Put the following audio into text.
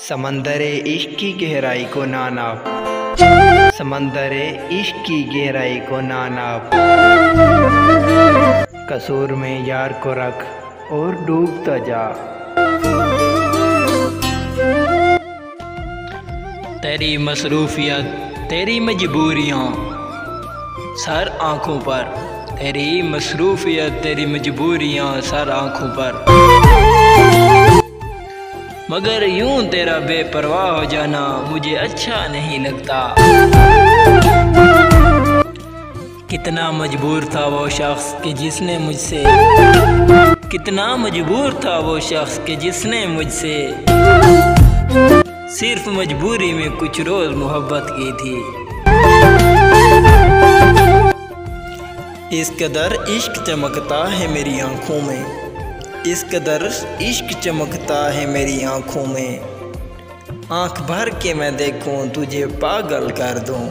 समंदरे इश्क की गहराई को ना नाप, समंदरे इश्क की गहराई को ना नाप। कसूर में यार को रख और डूबता जा। तेरी मसरूफियत तेरी मजबूरियाँ सर आँखों पर, तेरी मसरूफियत तेरी मजबूरियाँ सर आँखों पर। मगर यूं तेरा बेपरवाह हो जाना मुझे अच्छा नहीं लगता। कितना मजबूर था वो शख्स कि जिसने मुझसे, कितना मजबूर था वो शख्स कि जिसने मुझसे सिर्फ मजबूरी में कुछ रोज मोहब्बत की थी। इस कदर इश्क चमकता है मेरी आँखों में, इस कदर इश्क चमकता है मेरी आँखों में। आँख भर के मैं देखूं तुझे पागल कर दूं।